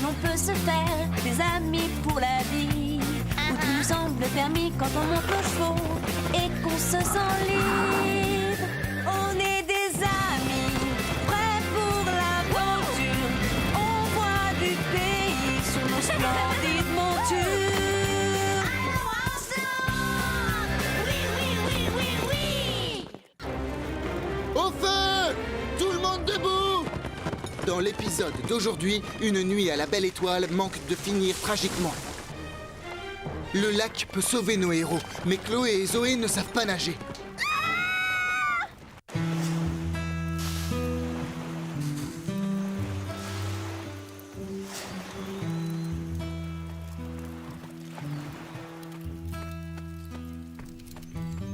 on peut se faire des amis pour la vie, où tout nous semble permis quand on monte nos chevaux et qu'on se sent libre. On est des amis, prêts pour l'aventure. On voit du pays sur nos splendides montures. Oui, oui, oui, oui, oui. Au feu! Tout le monde debout! Dans l'épisode d'aujourd'hui, une nuit à la Belle Étoile manque de finir tragiquement. Le lac peut sauver nos héros, mais Chloé et Zoé ne savent pas nager.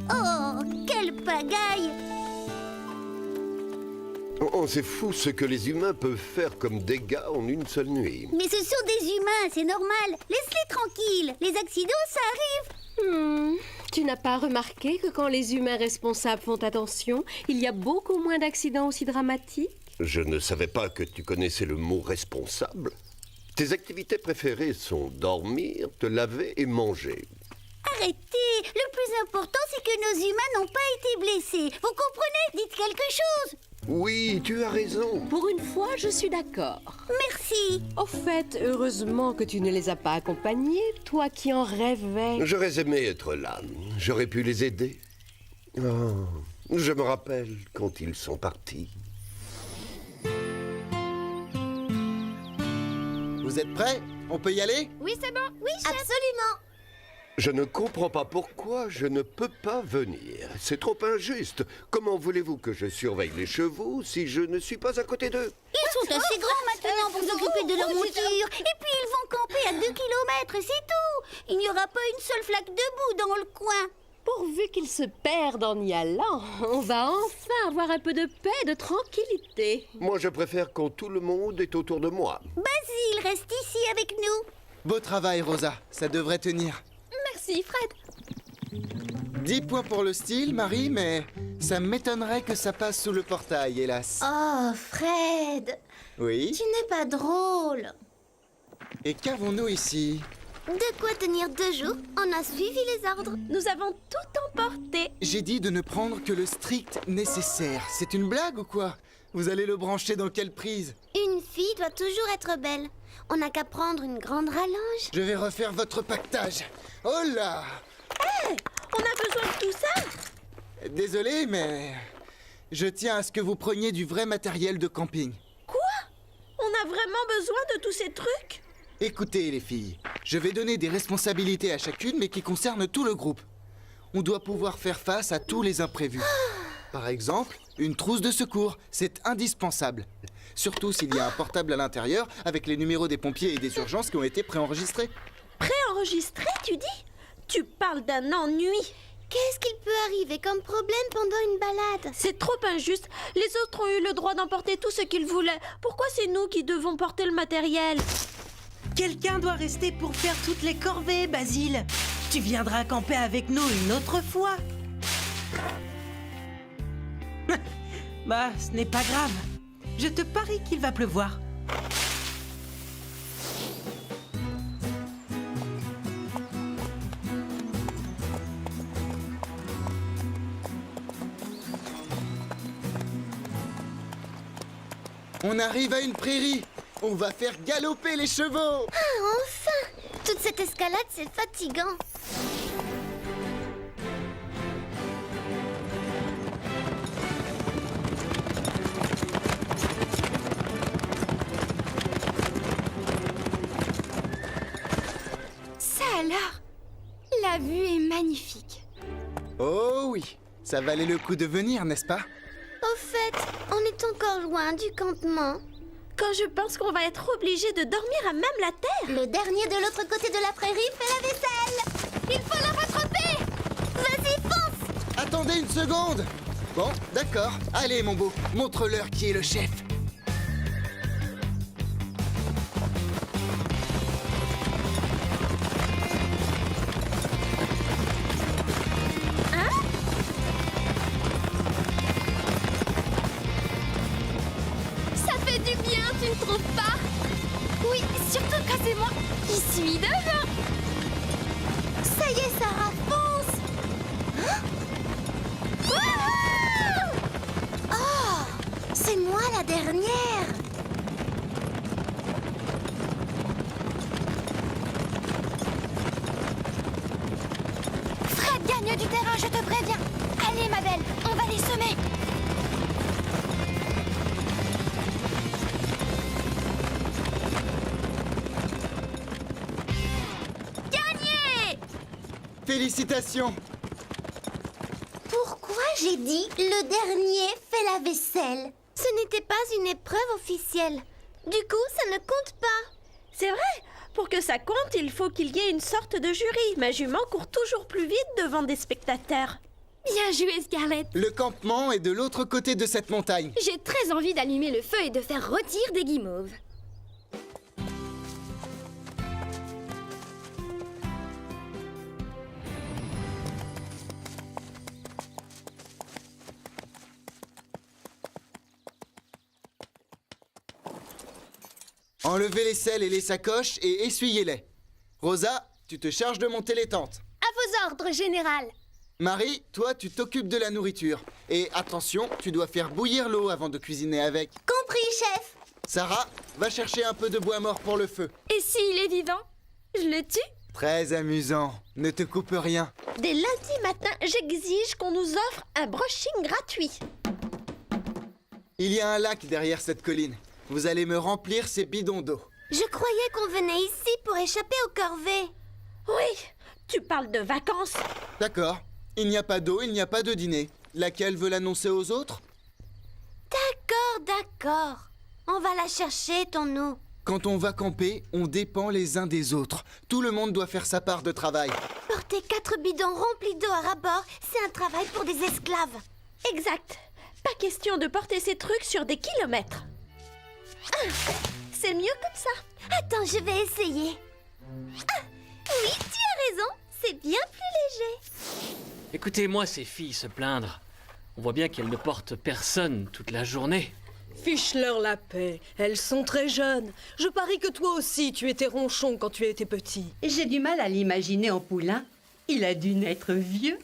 Oh, quelle pagaille! Oh, c'est fou ce que les humains peuvent faire comme dégâts en une seule nuit. Mais ce sont des humains, c'est normal. Laisse-les tranquilles. Les accidents, ça arrive. Tu n'as pas remarqué que quand les humains responsables font attention, il y a beaucoup moins d'accidents aussi dramatiques? Je ne savais pas que tu connaissais le mot responsable. Tes activités préférées sont dormir, te laver et manger. Arrêtez. Le plus important, c'est que nos humains n'ont pas été blessés. Vous comprenez? Dites quelque chose. Oui, tu as raison. Pour une fois, je suis d'accord. Merci. Au fait, heureusement que tu ne les as pas accompagnés, toi qui en rêvais. J'aurais aimé être là. J'aurais pu les aider. Oh, je me rappelle quand ils sont partis. Vous êtes prêts? On peut y aller? Oui, c'est bon. Oui, chef. Absolument. Je ne comprends pas pourquoi je ne peux pas venir. C'est trop injuste. Comment voulez-vous que je surveille les chevaux si je ne suis pas à côté d'eux? Ils sont assez grands maintenant pour s'occuper de leur monture. Et puis ils vont camper à 2 kilomètres, c'est tout. Il n'y aura pas une seule flaque de boue dans le coin. Pourvu qu'ils se perdent en y allant, on va enfin avoir un peu de paix et de tranquillité. Moi, je préfère quand tout le monde est autour de moi. Basile, reste ici avec nous. Beau travail, Rosa. Ça devrait tenir. Merci, Fred. 10 points pour le style, Marie, mais ça m'étonnerait que ça passe sous le portail, hélas. Oh, Fred, Oui? tu n'es pas drôle. Et qu'avons-nous ici? De quoi tenir 2 jours? On a suivi les ordres. Nous avons tout emporté. J'ai dit de ne prendre que le strict nécessaire. C'est une blague ou quoi? Vous allez le brancher dans quelle prise? Une fille doit toujours être belle. On n'a qu'à prendre une grande rallonge. Je vais refaire votre pactage. Oh là! On a besoin de tout ça. Désolé, mais je tiens à ce que vous preniez du vrai matériel de camping. On a vraiment besoin de tous ces trucs? Écoutez, les filles, je vais donner des responsabilités à chacune, mais qui concernent tout le groupe. On doit pouvoir faire face à tous les imprévus. Par exemple, une trousse de secours, c'est indispensable. Surtout s'il y a un portable à l'intérieur avec les numéros des pompiers et des urgences qui ont été préenregistrés. Préenregistré, tu dis? Tu parles d'un ennui. Qu'est-ce qu'il peut arriver comme problème pendant une balade? C'est trop injuste. Les autres ont eu le droit d'emporter tout ce qu'ils voulaient. Pourquoi c'est nous qui devons porter le matériel? Quelqu'un doit rester pour faire toutes les corvées, Basile. Tu viendras camper avec nous une autre fois. Bah, ce n'est pas grave. Je te parie qu'il va pleuvoir. On arrive à une prairie. On va faire galoper les chevaux. Ah, enfin! Toute cette escalade, c'est fatigant. Ça alors, la vue est magnifique. Oh oui, ça valait le coup de venir, n'est-ce pas? Au fait, on est encore loin du campement. Quand je pense qu'on va être obligé de dormir à même la terre. Le dernier de l'autre côté de la prairie fait la vaisselle. Il faut le rattraper. Vas-y, fonce. Attendez une seconde. Bon, d'accord. Allez, mon beau, montre-leur qui est le chef. Ça fait du bien, tu ne trouves pas? Oui, surtout suis devant. Ça y est, Sarah, fonce! Hein? Wouhou! Oh, c'est moi la dernière. Fred gagne du terrain, je te préviens. Allez, ma belle, on va les semer. Félicitations! Pourquoi j'ai dit le dernier fait la vaisselle? Ce n'était pas une épreuve officielle. Du coup, ça ne compte pas. C'est vrai. Pour que ça compte, il faut qu'il y ait une sorte de jury. Ma jument court toujours plus vite devant des spectateurs. Bien joué, Scarlett. Le campement est de l'autre côté de cette montagne. J'ai très envie d'allumer le feu et de faire rôtir des guimauves. Enlevez les selles et les sacoches et essuyez-les. Rosa, tu te charges de monter les tentes. À vos ordres, général. Marie, toi, tu t'occupes de la nourriture. Et attention, tu dois faire bouillir l'eau avant de cuisiner avec. Compris, chef. Sarah, va chercher un peu de bois mort pour le feu. Et s'il est vivant, je le tue? Très amusant. Ne te coupe rien. Dès lundi matin, j'exige qu'on nous offre un brushing gratuit. Il y a un lac derrière cette colline. Vous allez me remplir ces bidons d'eau. Je croyais qu'on venait ici pour échapper aux corvées. Oui, tu parles de vacances. D'accord. Il n'y a pas d'eau, il n'y a pas de dîner. Laquelle veut l'annoncer aux autres? D'accord. On va la chercher, ton eau. Quand on va camper, on dépend les uns des autres. Tout le monde doit faire sa part de travail. Porter 4 bidons remplis d'eau à ras-bord, c'est un travail pour des esclaves. Exact. Pas question de porter ces trucs sur des kilomètres. Ah, c'est mieux comme ça. Attends, je vais essayer. Ah, oui, tu as raison. C'est bien plus léger. Écoutez-moi ces filles se plaindre. On voit bien qu'elles ne portent personne toute la journée. Fiche-leur la paix. Elles sont très jeunes. Je parie que toi aussi, tu étais ronchon quand tu étais petit. J'ai du mal à l'imaginer en poulain. Il a dû naître vieux.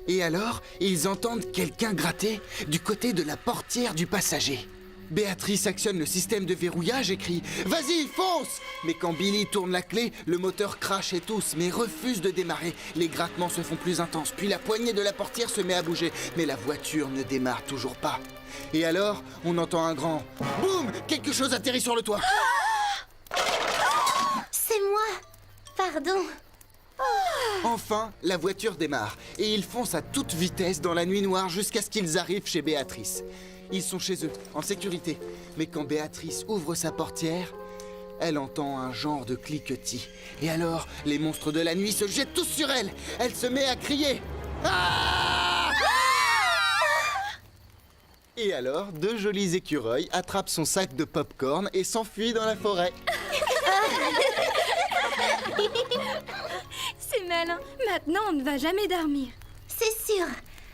Et alors, ils entendent quelqu'un gratter du côté de la portière du passager. Béatrice actionne le système de verrouillage et crie « Vas-y, fonce !» Mais quand Billy tourne la clé, le moteur crache et tousse, mais refuse de démarrer. Les grattements se font plus intenses, puis la poignée de la portière se met à bouger. Mais la voiture ne démarre toujours pas. Et alors, on entend un grand « Boum !» Quelque chose atterrit sur le toit. C'est moi. Pardon. Enfin, la voiture démarre, et ils foncent à toute vitesse dans la nuit noire jusqu'à ce qu'ils arrivent chez Béatrice. Ils sont chez eux, en sécurité. Mais quand Béatrice ouvre sa portière, elle entend un genre de cliquetis. Et alors, les monstres de la nuit se jettent tous sur elle. Elle se met à crier. Ah! Et alors, 2 jolis écureuils attrapent son sac de pop-corn et s'enfuient dans la forêt. C'est malin. Maintenant, on ne va jamais dormir. C'est sûr.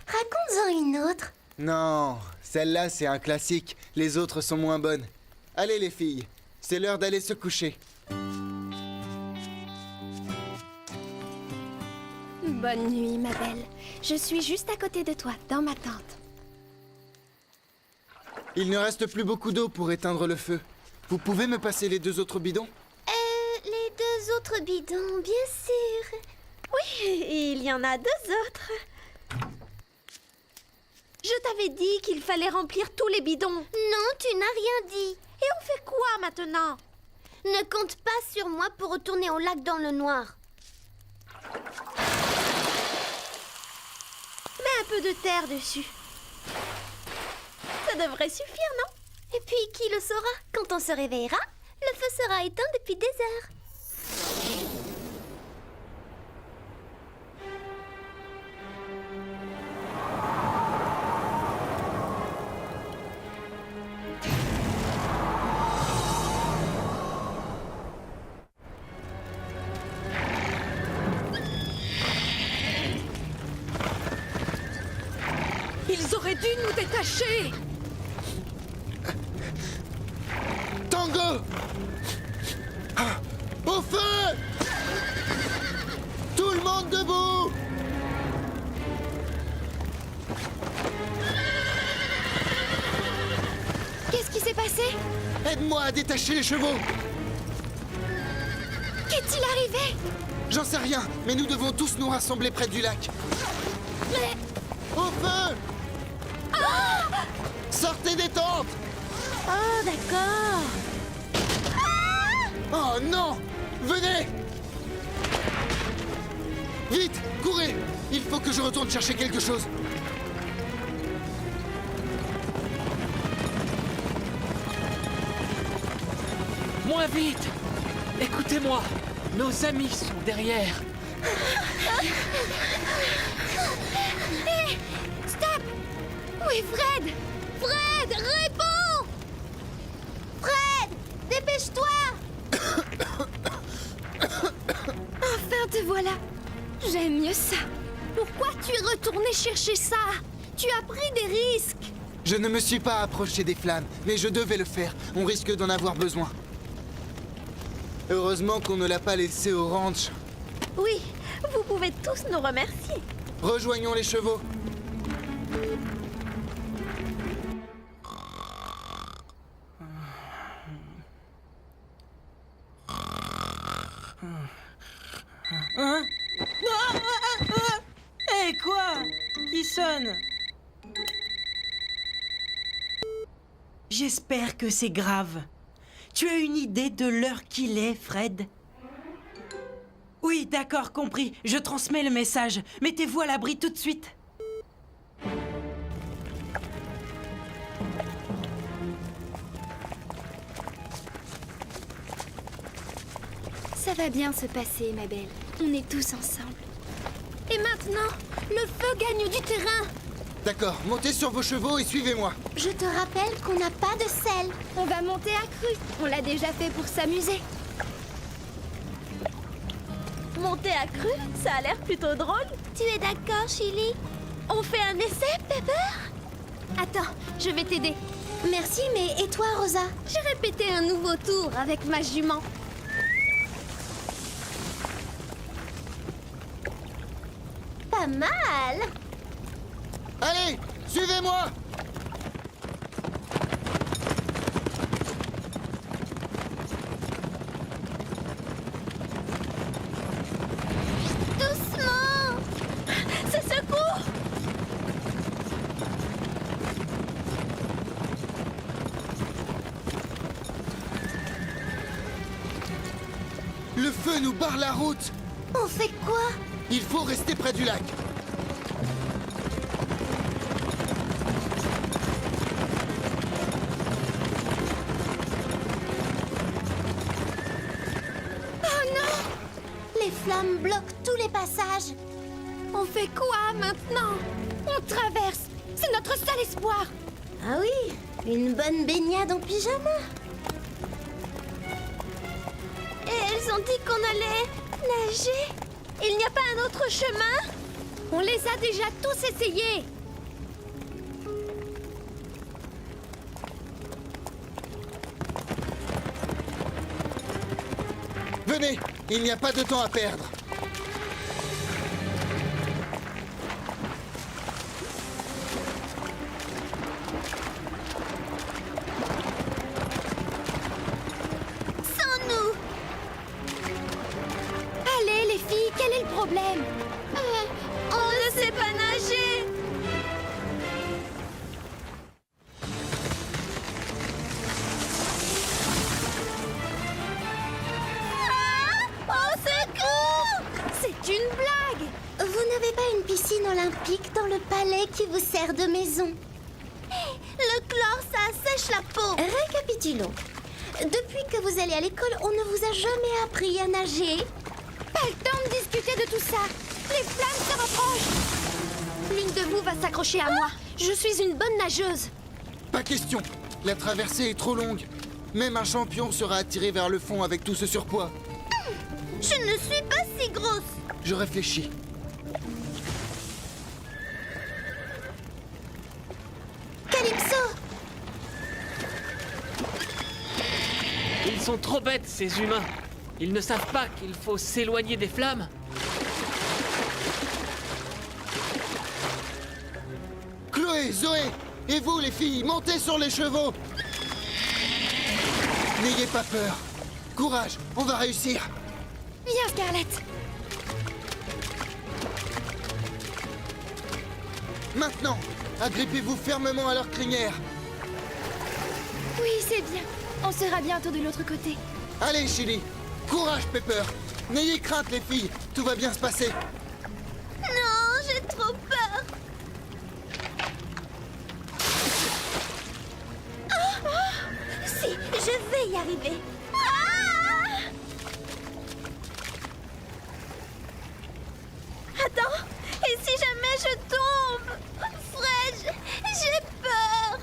Raconte-en une autre. Non, celle-là, c'est un classique. Les autres sont moins bonnes. Allez, les filles, c'est l'heure d'aller se coucher. Bonne nuit, ma belle. Je suis juste à côté de toi, dans ma tente. Il ne reste plus beaucoup d'eau pour éteindre le feu. Vous pouvez me passer les 2 autres bidons? Les 2 autres bidons, bien sûr. Oui, il y en a 2 autres. Je t'avais dit qu'il fallait remplir tous les bidons. Non, tu n'as rien dit. Et on fait quoi maintenant? Ne compte pas sur moi pour retourner au lac dans le noir. Mets un peu de terre dessus. Ça devrait suffire, non? Et puis, qui le saura? Quand on se réveillera, le feu sera éteint depuis des heures. Ils auraient dû nous détacher. Aidez-moi à détacher les chevaux. Qu'est-il arrivé? J'en sais rien, mais nous devons tous nous rassembler près du lac. Mais... Au feu! Sortez des tentes! Oh, d'accord. Oh non! Venez! Vite! Courez! Il faut que je retourne chercher quelque chose. Moins vite! Écoutez-moi! Nos amis sont derrière! Hé! Stop! Où est Fred? Fred, réponds! Fred! Dépêche-toi! Enfin te voilà! J'aime mieux ça! Pourquoi tu es retourné chercher ça? Tu as pris des risques! Je ne me suis pas approché des flammes, mais je devais le faire. On risque d'en avoir besoin. Heureusement qu'on ne l'a pas laissé au ranch. Oui, vous pouvez tous nous remercier. Rejoignons les chevaux. Hein? Hé, quoi? Qui sonne? J'espère que c'est grave. Tu as une idée de l'heure qu'il est, Fred? Oui, d'accord, compris. Je transmets le message. Mettez-vous à l'abri tout de suite. Ça va bien se passer, ma belle. On est tous ensemble. Et maintenant, le feu gagne du terrain. D'accord, montez sur vos chevaux et suivez-moi. Je te rappelle qu'on n'a pas de sel. On va monter à cru. On l'a déjà fait pour s'amuser. Monter à cru, ça a l'air plutôt drôle. Tu es d'accord, Chili? On fait un essai, Pepper? Attends, je vais t'aider. Merci, mais et toi, Rosa? J'ai répété un nouveau tour avec ma jument. Pas mal. Allez, suivez-moi! Doucement. C'est secours! Le feu nous barre la route. On fait quoi? Il faut rester près du lac. Les flammes bloquent tous les passages. On fait quoi maintenant? On traverse. C'est notre seul espoir. Ah oui, une bonne baignade en pyjama. Et elles ont dit qu'on allait nager. Il n'y a pas un autre chemin? On les a déjà tous essayés. Venez, il n'y a pas de temps à perdre. Sans nous. Allez, les filles, quel est le problème? On ne sait pas nager. Au secours! C'est une blague. Vous n'avez pas une piscine olympique dans le palais qui vous sert de maison? Le chlore, ça assèche la peau. Récapitulons. Depuis que vous allez à l'école, on ne vous a jamais appris à nager. Pas le temps de discuter de tout ça. Les flammes se rapprochent. L'une de vous va s'accrocher à moi. Je suis une bonne nageuse. Pas question. La traversée est trop longue. Même un champion sera attiré vers le fond avec tout ce surpoids. Je ne suis pas si grosse. Je réfléchis. Calypso! Ils sont trop bêtes, ces humains. Ils ne savent pas qu'il faut s'éloigner des flammes. Chloé, Zoé, et vous les filles, montez sur les chevaux. N'ayez pas peur. Courage, on va réussir. Viens, Scarlett. Maintenant, agrippez-vous fermement à leur crinière. Oui, c'est bien. On sera bientôt de l'autre côté. Allez, Chili. Courage, Pepper. N'ayez crainte, les filles. Tout va bien se passer. Non, j'ai trop peur. Si, je vais y arriver. Attends, et si jamais je tombe? Fred, j'ai peur.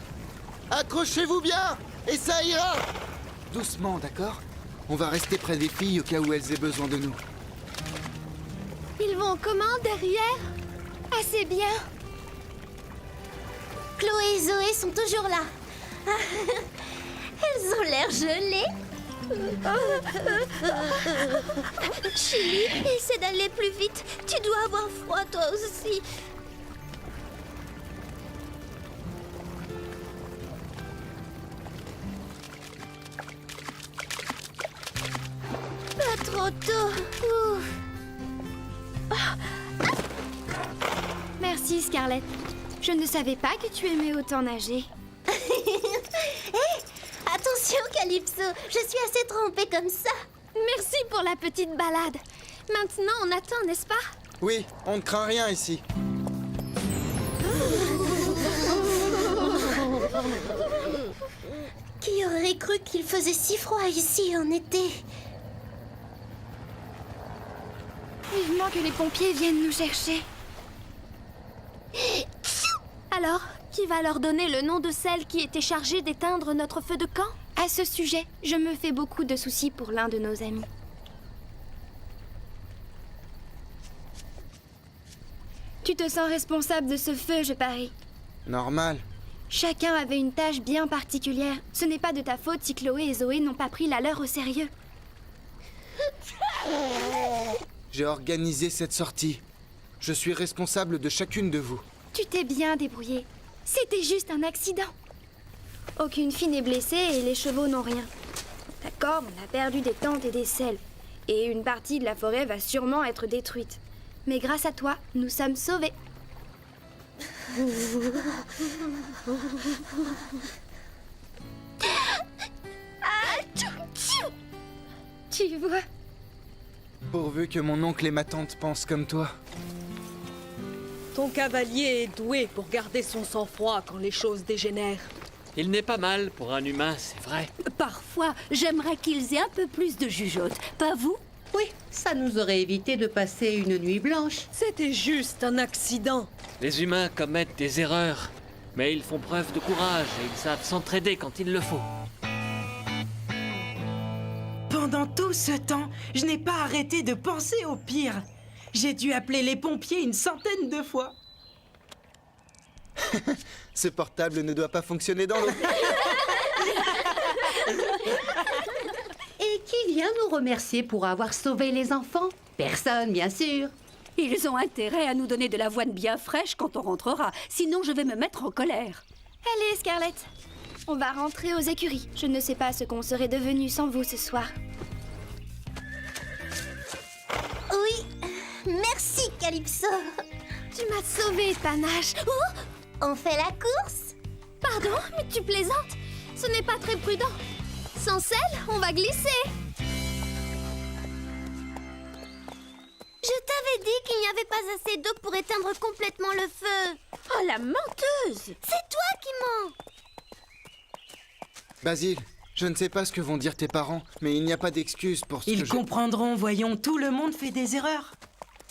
Accrochez-vous bien, et ça ira. Doucement, d'accord? On va rester près des filles au cas où elles aient besoin de nous. Ils vont comment derrière? Assez bien. Chloé et Zoé sont toujours là. Elles ont l'air gelées. Chili, essaie d'aller plus vite. Tu dois avoir froid toi aussi. Pas trop tôt. Ouf. Merci, Scarlett. Je ne savais pas que tu aimais autant nager. Attention, Calypso. Je suis assez trempée comme ça. Merci pour la petite balade. Maintenant, on attend, n'est-ce pas? Oui, on ne craint rien ici. Qui aurait cru qu'il faisait si froid ici en été? Vivement que les pompiers viennent nous chercher. Alors, qui va leur donner le nom de celle qui était chargée d'éteindre notre feu de camp? À ce sujet, je me fais beaucoup de soucis pour l'un de nos amis. Tu te sens responsable de ce feu, je parie. Normal. Chacun avait une tâche bien particulière. Ce n'est pas de ta faute si Chloé et Zoé n'ont pas pris la leur au sérieux. J'ai organisé cette sortie. Je suis responsable de chacune de vous. Tu t'es bien débrouillé. C'était juste un accident. Aucune fille n'est blessée et les chevaux n'ont rien. D'accord, on a perdu des tentes et des selles. Et une partie de la forêt va sûrement être détruite. Mais grâce à toi, nous sommes sauvés. Tu vois? Pourvu que mon oncle et ma tante pensent comme toi. Ton cavalier est doué pour garder son sang-froid quand les choses dégénèrent. Il n'est pas mal pour un humain, c'est vrai. Parfois, j'aimerais qu'ils aient un peu plus de jugeote. Pas vous? Oui, ça nous aurait évité de passer une nuit blanche. C'était juste un accident. Les humains commettent des erreurs, mais ils font preuve de courage et ils savent s'entraider quand il le faut. Pendant tout ce temps, je n'ai pas arrêté de penser au pire. J'ai dû appeler les pompiers une centaine de fois. Ce portable ne doit pas fonctionner dans l'eau. Et qui vient nous remercier pour avoir sauvé les enfants? Personne, bien sûr. Ils ont intérêt à nous donner de l'avoine bien fraîche quand on rentrera. Sinon, je vais me mettre en colère. Allez, Scarlett. On va rentrer aux écuries. Je ne sais pas ce qu'on serait devenu sans vous ce soir. Oui, merci, Calypso. Tu m'as sauvée, Panache. Oh, On fait la course? pardon, mais tu plaisantes. Ce n'est pas très prudent. Sans selle, on va glisser. Je t'avais dit qu'il n'y avait pas assez d'eau pour éteindre complètement le feu. Oh, la menteuse! C'est toi qui mens. Basile, je ne sais pas ce que vont dire tes parents, mais il n'y a pas d'excuse pour ce Ils que je... comprendront, voyons, tout le monde fait des erreurs.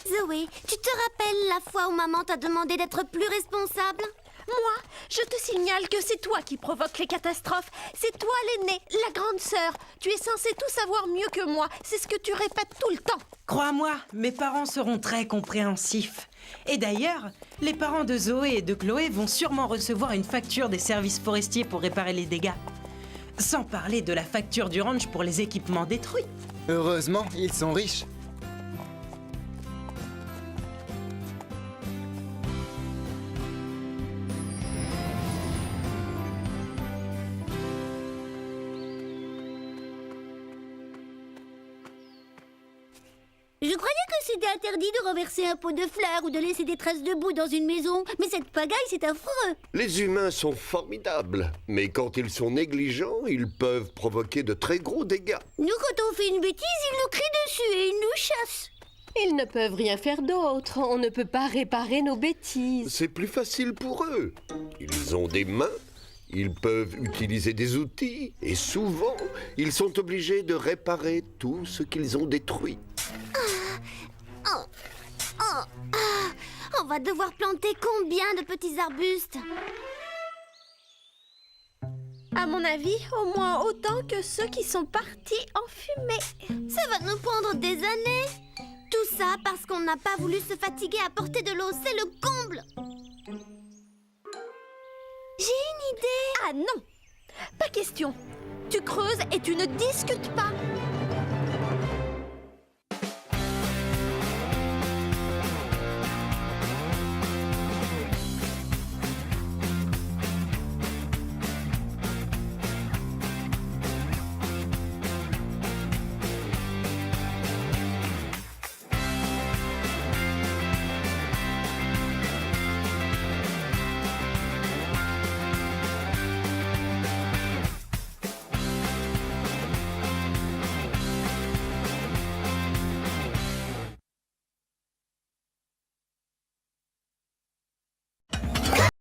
Zoé, tu te rappelles la fois où maman t'a demandé d'être plus responsable? Moi, je te signale que c'est toi qui provoques les catastrophes. C'est toi l'aînée, la grande sœur. Tu es censée tout savoir mieux que moi. C'est ce que tu répètes tout le temps. Crois-moi, mes parents seront très compréhensifs. Et d'ailleurs, les parents de Zoé et de Chloé vont sûrement recevoir une facture des services forestiers pour réparer les dégâts. Sans parler de la facture du ranch pour les équipements détruits. Heureusement, ils sont riches. Je croyais que c'était interdit de renverser un pot de fleurs ou de laisser des traces de boue dans une maison, mais cette pagaille, c'est affreux. Les humains sont formidables, mais quand ils sont négligents, ils peuvent provoquer de très gros dégâts. Nous, quand on fait une bêtise, ils nous crient dessus et ils nous chassent. Ils ne peuvent rien faire d'autre. On ne peut pas réparer nos bêtises. C'est plus facile pour eux. Ils ont des mains, ils peuvent utiliser des outils, et souvent, ils sont obligés de réparer tout ce qu'ils ont détruit. On va devoir planter combien de petits arbustes? À mon avis, au moins autant que ceux qui sont partis en fumée. Ça va nous prendre des années. Tout ça parce qu'on n'a pas voulu se fatiguer à porter de l'eau, c'est le comble. J'ai une idée. Ah non, pas question. Tu creuses et tu ne discutes pas.